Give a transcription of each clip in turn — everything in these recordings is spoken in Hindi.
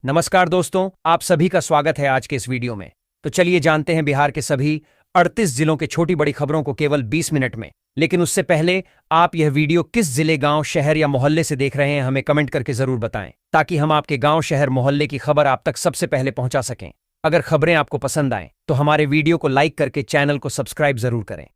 नमस्कार दोस्तों, आप सभी का स्वागत है आज के इस वीडियो में। तो चलिए जानते हैं बिहार के सभी 38 जिलों के छोटी बड़ी खबरों को केवल 20 मिनट में। लेकिन उससे पहले आप यह वीडियो किस जिले, गांव, शहर या मोहल्ले से देख रहे हैं हमें कमेंट करके जरूर बताएं, ताकि हम आपके गांव, शहर, मोहल्ले की खबर आप तक सबसे पहले पहुंचा सकें। अगर खबरें आपको पसंद आएं तो हमारे वीडियो को लाइक करके चैनल को सब्सक्राइब जरूर करें।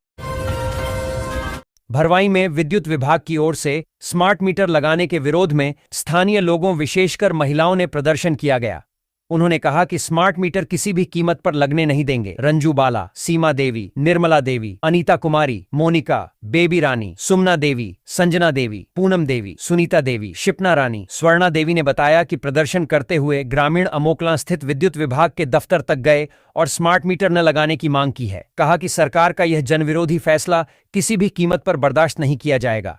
भरवाई में विद्युत विभाग की ओर से स्मार्ट मीटर लगाने के विरोध में स्थानीय लोगों, विशेषकर महिलाओं ने प्रदर्शन किया गया। उन्होंने कहा कि स्मार्ट मीटर किसी भी कीमत पर लगने नहीं देंगे। रंजू बाला, सीमा देवी, निर्मला देवी, अनीता कुमारी, मोनिका, बेबी रानी, सुमना देवी, संजना देवी, पूनम देवी, सुनीता देवी, शिप्ना रानी, स्वर्णा देवी ने बताया कि प्रदर्शन करते हुए ग्रामीण अमोकला स्थित विद्युत विभाग के दफ्तर तक गए और स्मार्ट मीटर न लगाने की मांग की है। कहा कि सरकार का यह जनविरोधी फैसला किसी भी कीमत पर बर्दाश्त नहीं किया जाएगा।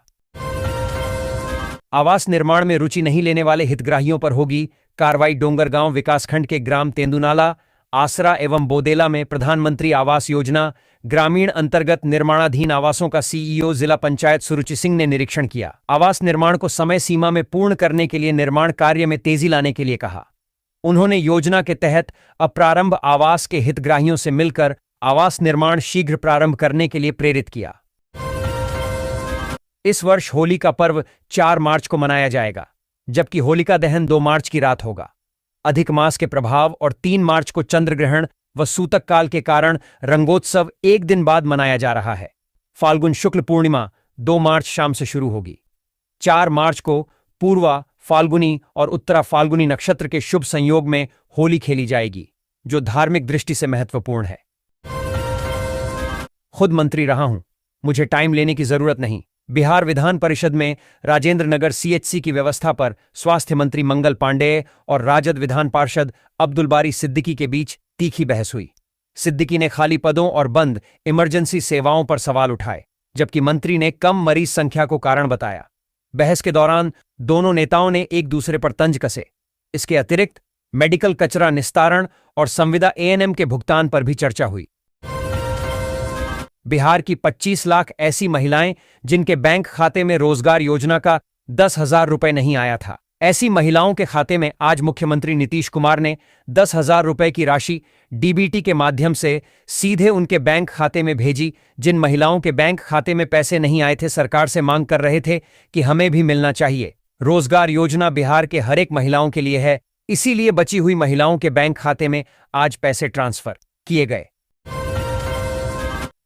आवास निर्माण में रुचि नहीं लेने वाले हितग्राहियों पर होगी कार्रवाई। डोंगरगांव विकासखंड के ग्राम तेंदुनाला, आसरा एवं बोदेला में प्रधानमंत्री आवास योजना ग्रामीण अंतर्गत निर्माणाधीन आवासों का सीईओ जिला पंचायत सुरुचि सिंह ने निरीक्षण किया। आवास निर्माण को समय सीमा में पूर्ण करने के लिए निर्माण कार्य में तेजी लाने के लिए कहा। उन्होंने योजना के तहत अप्रारंभ आवास के हितग्राहियों से मिलकर आवास निर्माण शीघ्र प्रारंभ करने के लिए प्रेरित किया। इस वर्ष होली का पर्व 4 मार्च को मनाया जाएगा, जबकि होलिका दहन 2 मार्च की रात होगा। अधिक मास के प्रभाव और 3 मार्च को चंद्र ग्रहण व सूतक काल के कारण रंगोत्सव एक दिन बाद मनाया जा रहा है। फाल्गुन शुक्ल पूर्णिमा 2 मार्च शाम से शुरू होगी। 4 मार्च को पूर्वा फाल्गुनी और उत्तरा फाल्गुनी नक्षत्र के शुभ संयोग में होली खेली जाएगी, जो धार्मिक दृष्टि से महत्वपूर्ण है। खुद मंत्री रहा हूं, मुझे टाइम लेने की जरूरत नहीं। बिहार विधान परिषद में राजेंद्र नगर सीएचसी की व्यवस्था पर स्वास्थ्य मंत्री मंगल पांडेय और राजद विधान पार्षद अब्दुल बारी सिद्दीकी के बीच तीखी बहस हुई। सिद्दीकी ने खाली पदों और बंद इमरजेंसी सेवाओं पर सवाल उठाए, जबकि मंत्री ने कम मरीज संख्या को कारण बताया। बहस के दौरान दोनों नेताओं ने एक दूसरे पर तंज कसे। इसके अतिरिक्त मेडिकल कचरा निस्तारण और संविदा एएनएम के भुगतान पर भी चर्चा हुई। बिहार की 25 लाख ऐसी महिलाएं जिनके बैंक खाते में रोजगार योजना का 10,000 रुपए नहीं आया था। ऐसी महिलाओं के खाते में आज मुख्यमंत्री नीतीश कुमार ने 10,000 रुपए की राशि डीबीटी के माध्यम से सीधे उनके बैंक खाते में भेजी। जिन महिलाओं के बैंक खाते में पैसे नहीं आए थे, सरकार से मांग कर रहे थे कि हमें भी मिलना चाहिए। रोजगार योजना बिहार के हर एक महिलाओं के लिए है, इसीलिए बची हुई महिलाओं के बैंक खाते में आज पैसे ट्रांसफर किए गए।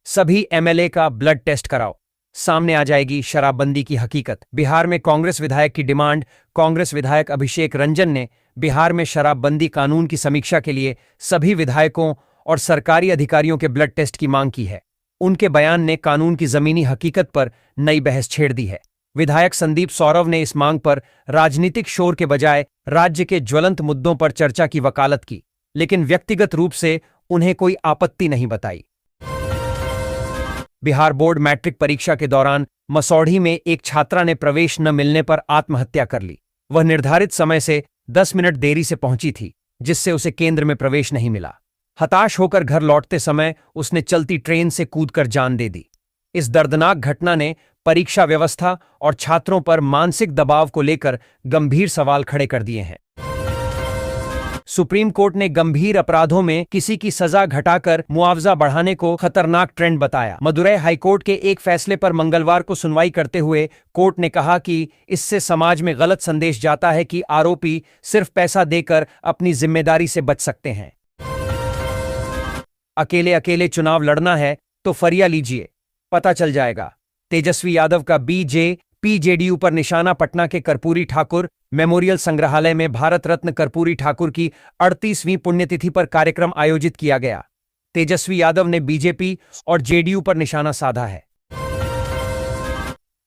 सभी एमएलए का ब्लड टेस्ट कराओ, सामने आ जाएगी शराबबंदी की हकीकत। बिहार में कांग्रेस विधायक की डिमांड। कांग्रेस विधायक अभिषेक रंजन ने बिहार में शराबबंदी कानून की समीक्षा के लिए सभी विधायकों और सरकारी अधिकारियों के ब्लड टेस्ट की मांग की है। उनके बयान ने कानून की जमीनी हकीकत पर नई बहस छेड़ दी है। विधायक संदीप सौरव ने इस मांग पर राजनीतिक शोर के बजाय राज्य के ज्वलंत मुद्दों पर चर्चा की वकालत की, लेकिन व्यक्तिगत रूप से उन्हें कोई आपत्ति नहीं बताई। बिहार बोर्ड मैट्रिक परीक्षा के दौरान मसौढ़ी में एक छात्रा ने प्रवेश न मिलने पर आत्महत्या कर ली। वह निर्धारित समय से 10 मिनट देरी से पहुंची थी, जिससे उसे केंद्र में प्रवेश नहीं मिला। हताश होकर घर लौटते समय उसने चलती ट्रेन से कूदकर जान दे दी। इस दर्दनाक घटना ने परीक्षा व्यवस्था और छात्रों पर मानसिक दबाव को लेकर गंभीर सवाल खड़े कर दिए हैं। सुप्रीम कोर्ट ने गंभीर अपराधों में किसी की सजा घटाकर मुआवजा बढ़ाने को खतरनाक ट्रेंड बताया। मदुरै हाईकोर्ट के एक फैसले पर मंगलवार को सुनवाई करते हुए कोर्ट ने कहा कि इससे समाज में गलत संदेश जाता है कि आरोपी सिर्फ पैसा देकर अपनी जिम्मेदारी से बच सकते हैं। अकेले अकेले चुनाव लड़ना है तो फरिया लीजिए, पता चल जाएगा। तेजस्वी यादव का बीजेपी जेडीयू पर निशाना। पटना के कर्पूरी ठाकुर मेमोरियल संग्रहालय में भारत रत्न कर्पूरी ठाकुर की 38वीं पुण्यतिथि पर कार्यक्रम आयोजित किया गया। तेजस्वी यादव ने बीजेपी और जेडीयू पर निशाना साधा है।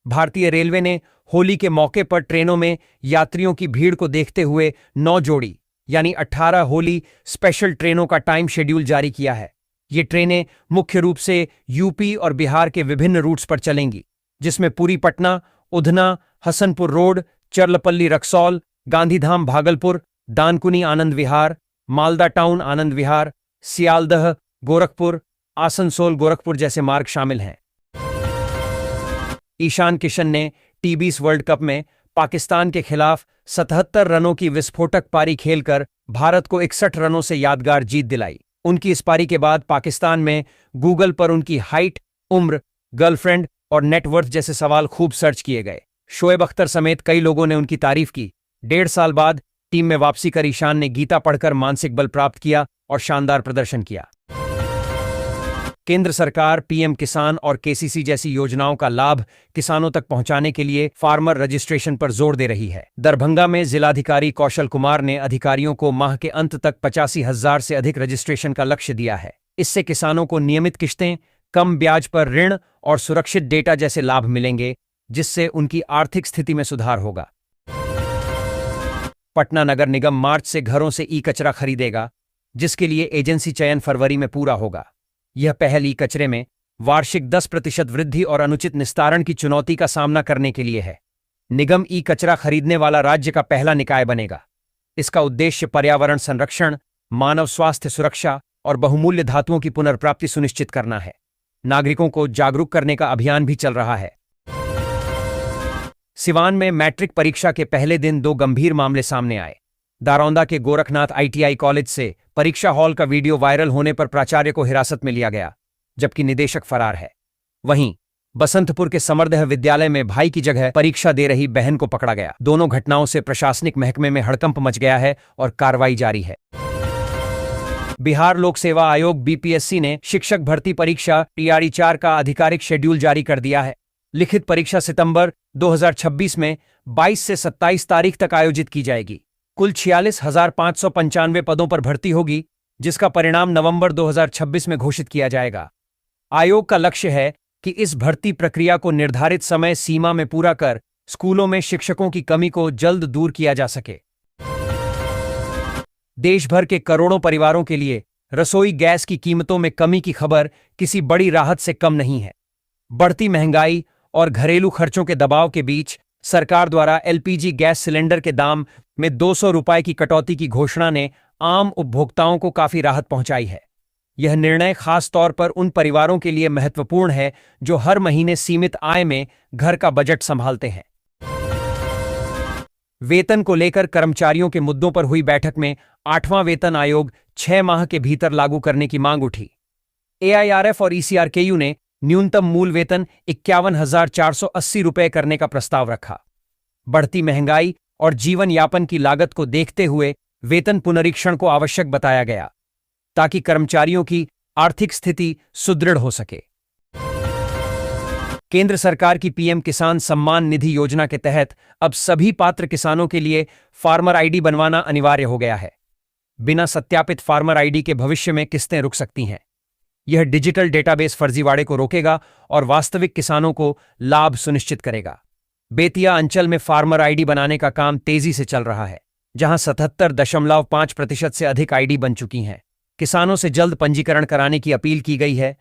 भारतीय रेलवे ने होली के मौके पर ट्रेनों में यात्रियों की भीड़ को देखते हुए 9 जोड़ी यानी 18 होली स्पेशल ट्रेनों का टाइम शेड्यूल जारी किया है। ये ट्रेनें मुख्य रूप से यूपी और बिहार के विभिन्न रूट्स पर चलेंगी, जिसमें पुरी पटना, उधना, हसनपुर रोड, चर्लपल्ली रक्सौल, गांधीधाम भागलपुर, दानकुनी आनंद विहार, मालदा टाउन आनंद विहार, सियालदह गोरखपुर, आसनसोल गोरखपुर जैसे मार्ग शामिल हैं। ईशान किशन ने टी20 वर्ल्ड कप में पाकिस्तान के खिलाफ 77 रनों की विस्फोटक पारी खेलकर भारत को 61 रनों से यादगार जीत दिलाई। उनकी इस पारी के बाद पाकिस्तान में गूगल पर उनकी हाइट, उम्र, गर्लफ्रेंड और नेटवर्थ जैसे सवाल खूब सर्च किए गए। शोएब अख्तर समेत कई लोगों ने उनकी तारीफ की। 1.5 साल बाद टीम में वापसी कर ईशान ने गीता पढ़कर मानसिक बल प्राप्त किया और शानदार प्रदर्शन किया। केंद्र सरकार पीएम किसान और केसीसी जैसी योजनाओं का लाभ किसानों तक पहुंचाने के लिए फार्मर रजिस्ट्रेशन पर जोर दे रही है। दरभंगा में जिलाधिकारी कौशल कुमार ने अधिकारियों को माह के अंत तक 85,000 से अधिक रजिस्ट्रेशन का लक्ष्य दिया है। इससे किसानों को नियमित किश्तें, कम ब्याज पर ऋण और सुरक्षित डेटा जैसे लाभ मिलेंगे, जिससे उनकी आर्थिक स्थिति में सुधार होगा। पटना नगर निगम मार्च से घरों से ई कचरा खरीदेगा, जिसके लिए एजेंसी चयन फरवरी में पूरा होगा। यह पहल ई कचरे में वार्षिक 10% वृद्धि और अनुचित निस्तारण की चुनौती का सामना करने के लिए है। निगम ई कचरा खरीदने वाला राज्य का पहला निकाय बनेगा। इसका उद्देश्य पर्यावरण संरक्षण, मानव स्वास्थ्य सुरक्षा और बहुमूल्य धातुओं की पुनर्प्राप्ति सुनिश्चित करना है। नागरिकों को जागरूक करने का अभियान भी चल रहा है। सिवान में मैट्रिक परीक्षा के पहले दिन 2 गंभीर मामले सामने आए। दारौंदा के गोरखनाथ आईटीआई कॉलेज से परीक्षा हॉल का वीडियो वायरल होने पर प्राचार्य को हिरासत में लिया गया, जबकि निदेशक फरार है। वहीं बसंतपुर के समरदह विद्यालय में भाई की जगह परीक्षा दे रही बहन को पकड़ा गया। दोनों घटनाओं से प्रशासनिक महकमे में हड़कंप मच गया है और कार्रवाई जारी है। बिहार लोक सेवा आयोग बीपीएससी ने शिक्षक भर्ती परीक्षा टीआरई 4 का आधिकारिक शेड्यूल जारी कर दिया है। लिखित परीक्षा सितंबर 2026 में 22 से 27 तारीख तक आयोजित की जाएगी। कुल 46,595 पदों पर भर्ती होगी, जिसका परिणाम नवंबर 2026 में घोषित किया जाएगा। आयोग का लक्ष्य है कि इस भर्ती प्रक्रिया को निर्धारित समय सीमा में पूरा कर स्कूलों में शिक्षकों की कमी को जल्द दूर किया जा सके। देश भर के करोड़ों परिवारों के लिए रसोई गैस की कीमतों में कमी की खबर किसी बड़ी राहत से कम नहीं है। बढ़ती महंगाई और घरेलू खर्चों के दबाव के बीच सरकार द्वारा एलपीजी गैस सिलेंडर के दाम में 200 रुपए की कटौती की घोषणा ने आम उपभोक्ताओं को काफी राहत पहुंचाई है। यह निर्णय खास तौर पर उन परिवारों के लिए महत्वपूर्ण है जो हर महीने सीमित आय में घर का बजट संभालते हैं। वेतन को लेकर कर्मचारियों के मुद्दों पर हुई बैठक में 8वां वेतन आयोग 6 माह के भीतर लागू करने की मांग उठी। एआईआरएफ और ईसीआरकेयू ने न्यूनतम मूल वेतन 51,480 रुपए करने का प्रस्ताव रखा। बढ़ती महंगाई और जीवन यापन की लागत को देखते हुए वेतन पुनरीक्षण को आवश्यक बताया गया, ताकि कर्मचारियों की आर्थिक स्थिति सुदृढ़ हो सके। केंद्र सरकार की पीएम किसान सम्मान निधि योजना के तहत अब सभी पात्र किसानों के लिए फार्मर आईडी बनवाना अनिवार्य हो गया है। बिना सत्यापित फार्मर आईडी के भविष्य में किस्तें रुक सकती हैं। यह डिजिटल डेटाबेस फर्जीवाड़े को रोकेगा और वास्तविक किसानों को लाभ सुनिश्चित करेगा। बेतिया अंचल में फार्मर आईडी बनाने का काम तेजी से चल रहा है, जहां 77.5% से अधिक आईडी बन चुकी हैं। किसानों से जल्द पंजीकरण कराने की अपील की गई है।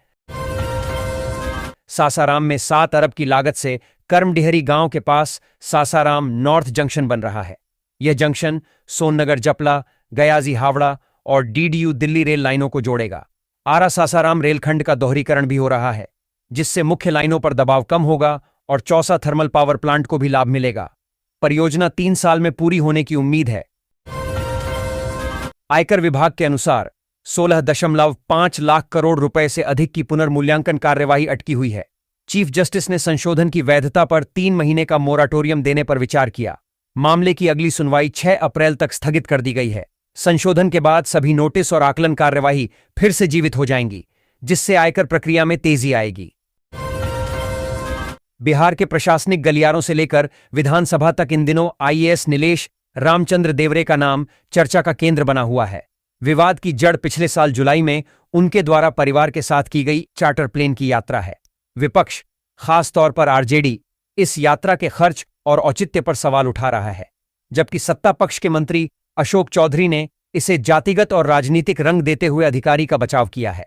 सासाराम में 7 अरब की लागत से कर्मडिहरी गांव के पास सासाराम नॉर्थ जंक्शन बन रहा है। यह जंक्शन सोननगर जपला, गयाजी हावड़ा और डीडीयू दिल्ली रेल लाइनों को जोड़ेगा। आरा सासाराम रेलखंड का दोहरीकरण भी हो रहा है, जिससे मुख्य लाइनों पर दबाव कम होगा और चौसा थर्मल पावर प्लांट को भी लाभ मिलेगा। परियोजना 3 साल में पूरी होने की उम्मीद है। आयकर विभाग के अनुसार 16.5 लाख करोड़ रुपए से अधिक की पुनर्मूल्यांकन कार्यवाही अटकी हुई है। चीफ जस्टिस ने संशोधन की वैधता पर 3 महीने का मोराटोरियम देने पर विचार किया। मामले की अगली सुनवाई 6 अप्रैल तक स्थगित कर दी गई है। संशोधन के बाद सभी नोटिस और आकलन कार्यवाही फिर से जीवित हो जाएंगी, जिससे आयकर प्रक्रिया में तेजी आएगी। बिहार के प्रशासनिक गलियारों से लेकर विधानसभा तक इन दिनों आईएएस नीलेश रामचंद्र देवरे का नाम चर्चा का केंद्र बना हुआ है। विवाद की जड़ पिछले साल जुलाई में उनके द्वारा परिवार के साथ की गई चार्टर प्लेन की यात्रा है। विपक्ष, खास तौर पर आरजेडी, इस यात्रा के खर्च और औचित्य पर सवाल उठा रहा है, जबकि सत्ता पक्ष के मंत्री अशोक चौधरी ने इसे जातिगत और राजनीतिक रंग देते हुए अधिकारी का बचाव किया है।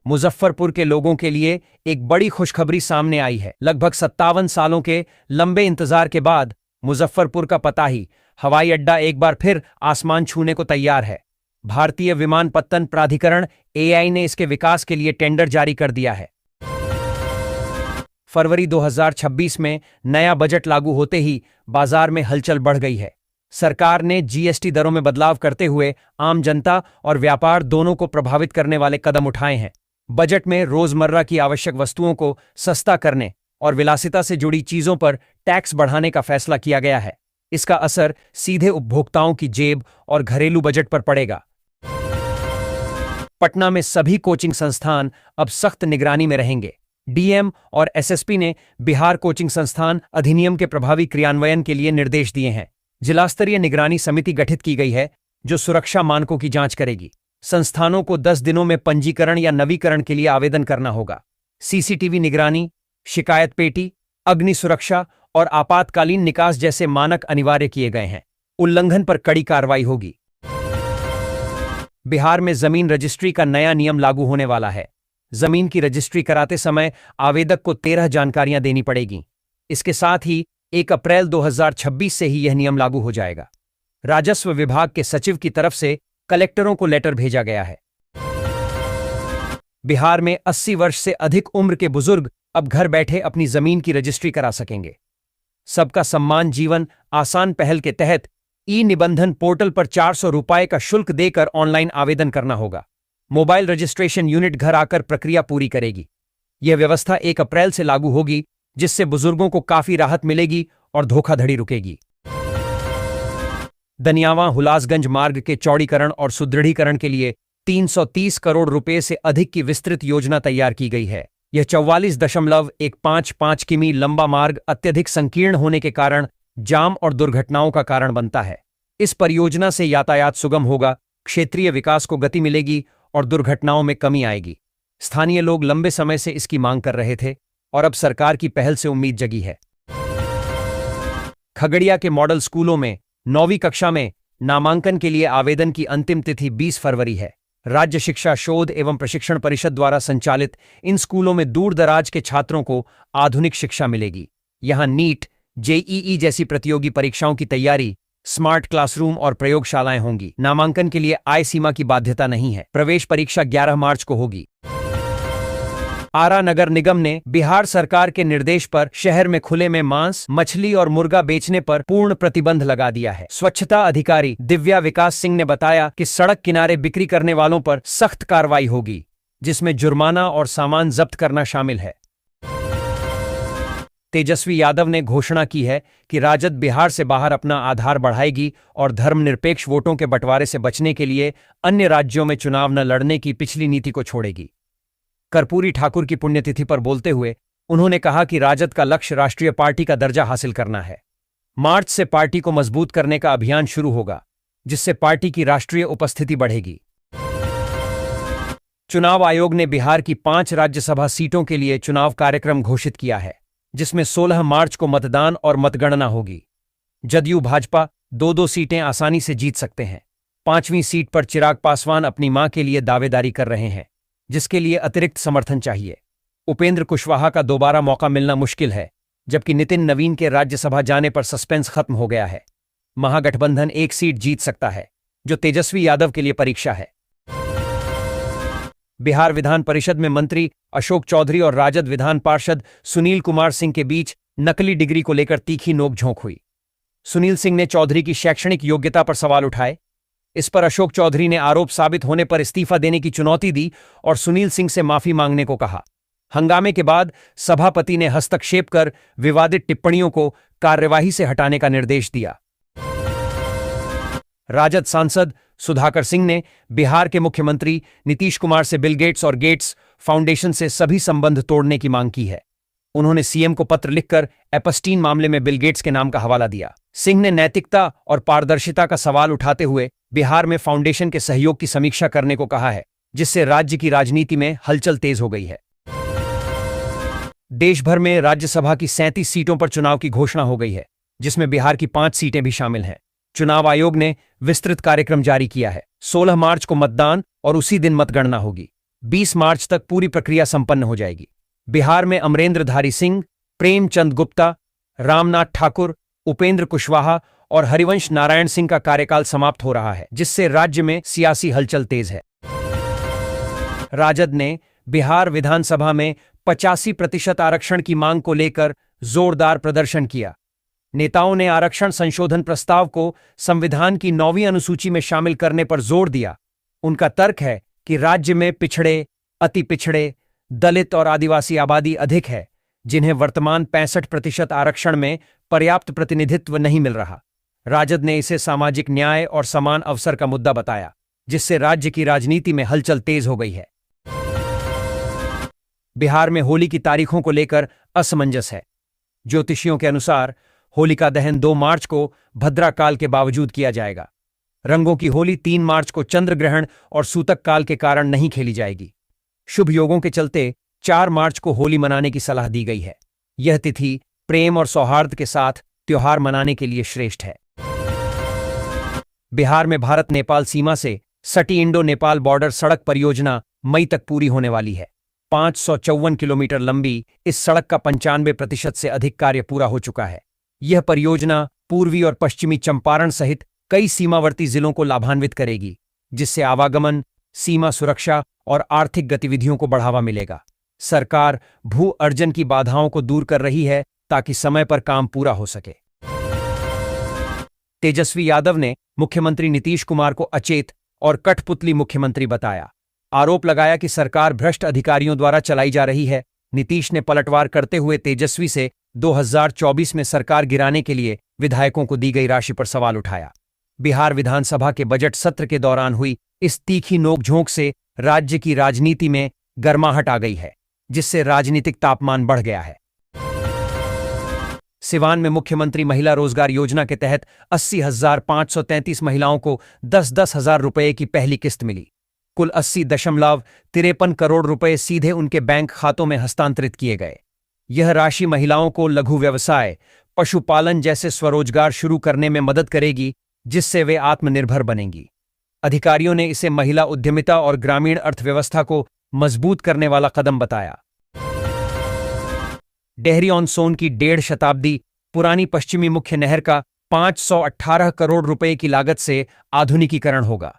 मुजफ्फरपुर के लोगों के लिए एक बड़ी खुशखबरी सामने आई है। लगभग 57 सालों के लंबे इंतजार के बाद मुजफ्फरपुर का पताही हवाई अड्डा एक बार फिर आसमान छूने को तैयार है। भारतीय विमानपत्तन प्राधिकरण एआई ने इसके विकास के लिए टेंडर जारी कर दिया है। फरवरी 2026 में नया बजट लागू होते ही बाजार में हलचल बढ़ गई है। सरकार ने जीएसटी दरों में बदलाव करते हुए आम जनता और व्यापार दोनों को प्रभावित करने वाले कदम उठाए हैं। बजट में रोजमर्रा की आवश्यक वस्तुओं को सस्ता करने और विलासिता से जुड़ी चीजों पर टैक्स बढ़ाने का फैसला किया गया है। इसका असर सीधे उपभोक्ताओं की जेब और घरेलू बजट पर पड़ेगा। पटना में सभी कोचिंग संस्थान अब सख्त निगरानी में रहेंगे। डीएम और एसएसपी ने बिहार कोचिंग संस्थान अधिनियम के प्रभावी क्रियान्वयन के लिए निर्देश दिए हैं। जिलास्तरीय निगरानी समिति गठित की गई है जो सुरक्षा मानकों की जांच करेगी। संस्थानों को 10 दिनों में पंजीकरण या नवीकरण के लिए आवेदन करना होगा। सीसीटीवी निगरानी, शिकायत पेटी, अग्नि सुरक्षा और आपातकालीन निकास जैसे मानक अनिवार्य किए गए हैं। उल्लंघन पर कड़ी कार्रवाई होगी। बिहार में जमीन रजिस्ट्री का नया नियम लागू होने वाला है। जमीन की रजिस्ट्री कराते समय आवेदक को 13 जानकारियां देनी पड़ेगी। इसके साथ ही 1 अप्रैल 2026 से ही यह नियम लागू हो जाएगा। राजस्व विभाग के सचिव की तरफ से कलेक्टरों को लेटर भेजा गया है। बिहार में 80 वर्ष से अधिक उम्र के बुजुर्ग अब घर बैठे अपनी जमीन की रजिस्ट्री करा सकेंगे। सबका सम्मान जीवन आसान पहल के तहत ई निबंधन पोर्टल पर 400 रुपये का शुल्क देकर ऑनलाइन आवेदन करना होगा। मोबाइल रजिस्ट्रेशन यूनिट घर आकर प्रक्रिया पूरी करेगी। यह व्यवस्था 1 अप्रैल से लागू होगी, जिससे बुजुर्गों को काफी राहत मिलेगी और धोखाधड़ी रुकेगी। दनियावां हुलासगंज मार्ग के चौड़ीकरण और सुदृढ़ीकरण के लिए 330 करोड़ रुपए से अधिक की विस्तृत योजना तैयार की गई है। यह 44.155 किमी लंबा मार्ग अत्यधिक संकीर्ण होने के कारण जाम और दुर्घटनाओं का कारण बनता है। इस परियोजना से यातायात सुगम होगा, क्षेत्रीय विकास को गति मिलेगी और दुर्घटनाओं में कमी आएगी। स्थानीय लोग लंबे समय से इसकी मांग कर रहे थे और अब सरकार की पहल से उम्मीद जगी है। खगड़िया के मॉडल स्कूलों में 9वीं कक्षा में नामांकन के लिए आवेदन की अंतिम तिथि 20 फरवरी है। राज्य शिक्षा शोध एवं प्रशिक्षण परिषद द्वारा संचालित इन स्कूलों में दूर दराज के छात्रों को आधुनिक शिक्षा मिलेगी। यहां नीट, जेईई जैसी प्रतियोगी परीक्षाओं की तैयारी, स्मार्ट क्लासरूम और प्रयोगशालाएं होंगी। नामांकन के लिए आय सीमा की बाध्यता नहीं है। प्रवेश परीक्षा 11 मार्च को होगी। आरा नगर निगम ने बिहार सरकार के निर्देश पर शहर में खुले में मांस, मछली और मुर्गा बेचने पर पूर्ण प्रतिबंध लगा दिया है। स्वच्छता अधिकारी दिव्या विकास सिंह ने बताया कि सड़क किनारे बिक्री करने वालों पर सख्त कार्रवाई होगी, जिसमें जुर्माना और सामान जब्त करना शामिल है। तेजस्वी यादव ने घोषणा की है कि राजद बिहार से बाहर अपना आधार बढ़ाएगी और धर्मनिरपेक्ष वोटों के बंटवारे से बचने के लिए अन्य राज्यों में चुनाव न लड़ने की पिछली नीति को छोड़ेगी। कर्पूरी ठाकुर की पुण्यतिथि पर बोलते हुए उन्होंने कहा कि राजद का लक्ष्य राष्ट्रीय पार्टी का दर्जा हासिल करना है। मार्च से पार्टी को मजबूत करने का अभियान शुरू होगा, जिससे पार्टी की राष्ट्रीय उपस्थिति बढ़ेगी। चुनाव आयोग ने बिहार की 5 राज्यसभा सीटों के लिए चुनाव कार्यक्रम घोषित किया है, जिसमें 16 मार्च को मतदान और मतगणना होगी। जदयू भाजपा 2-2 सीटें आसानी से जीत सकते हैं। 5वीं सीट पर चिराग पासवान अपनी मां के लिए दावेदारी कर रहे हैं, जिसके लिए अतिरिक्त समर्थन चाहिए। उपेंद्र कुशवाहा का दोबारा मौका मिलना मुश्किल है, जबकि नितिन नवीन के राज्यसभा जाने पर सस्पेंस खत्म हो गया है। महागठबंधन 1 सीट जीत सकता है, जो तेजस्वी यादव के लिए परीक्षा है। बिहार विधान परिषद में मंत्री अशोक चौधरी और राजद विधान पार्षद सुनील कुमार सिंह के बीच नकली डिग्री को लेकर तीखी नोकझोंक हुई। सुनील सिंह ने चौधरी की शैक्षणिक योग्यता पर सवाल उठाए। इस पर अशोक चौधरी ने आरोप साबित होने पर इस्तीफा देने की चुनौती दी और सुनील सिंह से माफी मांगने को कहा। हंगामे के बाद सभापति ने हस्तक्षेप कर विवादित टिप्पणियों को कार्यवाही से हटाने का निर्देश दिया। राजद सांसद सुधाकर सिंह ने बिहार के मुख्यमंत्री नीतीश कुमार से बिल गेट्स और गेट्स फाउंडेशन से सभी संबंध तोड़ने की मांग की है। उन्होंने सीएम को पत्र लिखकर एपस्टीन मामले में बिल गेट्स के नाम का हवाला दिया। सिंह ने नैतिकता और पारदर्शिता का सवाल उठाते हुए बिहार में फाउंडेशन के सहयोग की समीक्षा करने को कहा है, जिससे राज्य की राजनीति में हलचल तेज हो गई है। देश भर में राज्यसभा की 37 सीटों पर चुनाव की घोषणा हो गई है, जिसमें बिहार की 5 सीटें भी शामिल हैं। चुनाव आयोग ने विस्तृत कार्यक्रम जारी किया है। 16 मार्च को मतदान और उसी दिन मतगणना होगी। 20 मार्च तक पूरी प्रक्रिया संपन्न हो जाएगी। बिहार में अमरेंद्रधारी सिंह, प्रेमचंद गुप्ता, रामनाथ ठाकुर, उपेंद्र कुशवाहा और हरिवंश नारायण सिंह का कार्यकाल समाप्त हो रहा है, जिससे राज्य में सियासी हलचल तेज है। राजद ने बिहार विधानसभा में 85% आरक्षण की मांग को लेकर जोरदार प्रदर्शन किया। नेताओं ने आरक्षण संशोधन प्रस्ताव को संविधान की 9वीं अनुसूची में शामिल करने पर जोर दिया। उनका तर्क है कि राज्य में पिछड़े, अति पिछड़े, दलित और आदिवासी आबादी अधिक है, जिन्हें वर्तमान 65% आरक्षण में पर्याप्त प्रतिनिधित्व नहीं मिल रहा। राजद ने इसे सामाजिक न्याय और समान अवसर का मुद्दा बताया, जिससे राज्य की राजनीति में हलचल तेज हो गई है। बिहार में होली की तारीखों को लेकर असमंजस है। ज्योतिषियों के अनुसार होलिका दहन 2 मार्च को भद्रा काल के बावजूद किया जाएगा। रंगों की होली 3 मार्च को चंद्र ग्रहण और सूतक काल के कारण नहीं खेली जाएगी। शुभ योगों के चलते 4 मार्च को होली मनाने की सलाह दी गई है। यह तिथि प्रेम और सौहार्द के साथ त्योहार मनाने के लिए श्रेष्ठ है। बिहार में भारत नेपाल सीमा से सटी इंडो नेपाल बॉर्डर सड़क परियोजना मई तक पूरी होने वाली है। 554 किलोमीटर लंबी इस सड़क का 95% से अधिक कार्य पूरा हो चुका है। यह परियोजना पूर्वी और पश्चिमी चंपारण सहित कई सीमावर्ती जिलों को लाभान्वित करेगी, जिससे आवागमन, सीमा सुरक्षा और आर्थिक गतिविधियों को बढ़ावा मिलेगा। सरकार भू अर्जन की बाधाओं को दूर कर रही है ताकि समय पर काम पूरा हो सके। तेजस्वी यादव ने मुख्यमंत्री नीतीश कुमार को अचेत और कठपुतली मुख्यमंत्री बताया। आरोप लगाया कि सरकार भ्रष्ट अधिकारियों द्वारा चलाई जा रही है। नीतीश ने पलटवार करते हुए तेजस्वी से 2024 में सरकार गिराने के लिए विधायकों को दी गई राशि पर सवाल उठाया। बिहार विधानसभा के बजट सत्र के दौरान हुई इस तीखी नोकझोंक से राज्य की राजनीति में गर्माहट आ गई है, जिससे राजनीतिक तापमान बढ़ गया है। सिवान में मुख्यमंत्री महिला रोजगार योजना के तहत 80,533 महिलाओं को 10-10 हजार रुपये की पहली किस्त मिली। कुल 80.53 करोड़ रुपए सीधे उनके बैंक खातों में हस्तांतरित किए गए। यह राशि महिलाओं को लघु व्यवसाय, पशुपालन जैसे स्वरोजगार शुरू करने में मदद करेगी, जिससे वे आत्मनिर्भर बनेंगी। अधिकारियों ने इसे महिला उद्यमिता और ग्रामीण अर्थव्यवस्था को मजबूत करने वाला कदम बताया। डेहरी ऑन सोन की 1.5 शताब्दी पुरानी पश्चिमी मुख्य नहर का 518 करोड़ रुपए की लागत से आधुनिकीकरण होगा।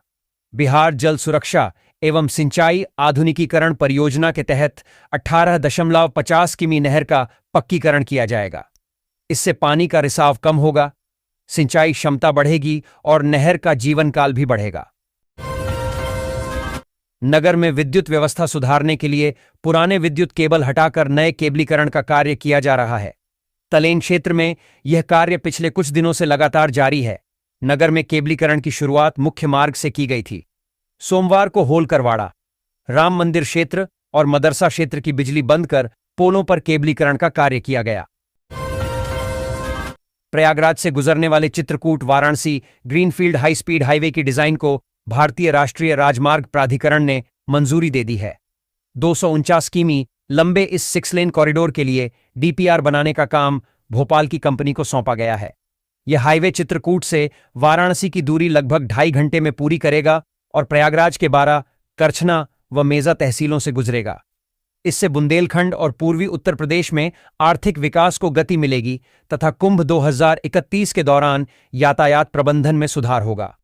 बिहार जल सुरक्षा एवं सिंचाई आधुनिकीकरण परियोजना के तहत 18.50 किमी नहर का पक्कीकरण किया जाएगा। इससे पानी का रिसाव कम होगा, सिंचाई क्षमता बढ़ेगी और नहर का जीवन काल भी बढ़ेगा। नगर में विद्युत व्यवस्था सुधारने के लिए पुराने विद्युत केबल हटाकर नए केबलीकरण का कार्य किया जा रहा है। तलेन क्षेत्र में यह कार्य पिछले कुछ दिनों से लगातार जारी है। नगर में केबलीकरण की शुरुआत मुख्य मार्ग से की गई थी। सोमवार को होलकरवाड़ा, राम मंदिर क्षेत्र और मदरसा क्षेत्र की बिजली बंद कर पोलों पर केबलीकरण का कार्य किया गया। प्रयागराज से गुजरने वाले Chitrakoot Varanasi greenfield high speed highway की डिजाइन को भारतीय राष्ट्रीय राजमार्ग प्राधिकरण ने मंजूरी दे दी है। 249 किमी लंबे इस 6 लेन कॉरिडोर के लिए डीपीआर बनाने का काम भोपाल की कंपनी को सौंपा गया है। यह हाईवे चित्रकूट से वाराणसी की दूरी लगभग 2.5 घंटे में पूरी करेगा और प्रयागराज के 12 करछना व मेजा तहसीलों से गुजरेगा। इससे बुंदेलखंड और पूर्वी उत्तर प्रदेश में आर्थिक विकास को गति मिलेगी तथा कुंभ 2031 के दौरान यातायात प्रबंधन में सुधार होगा।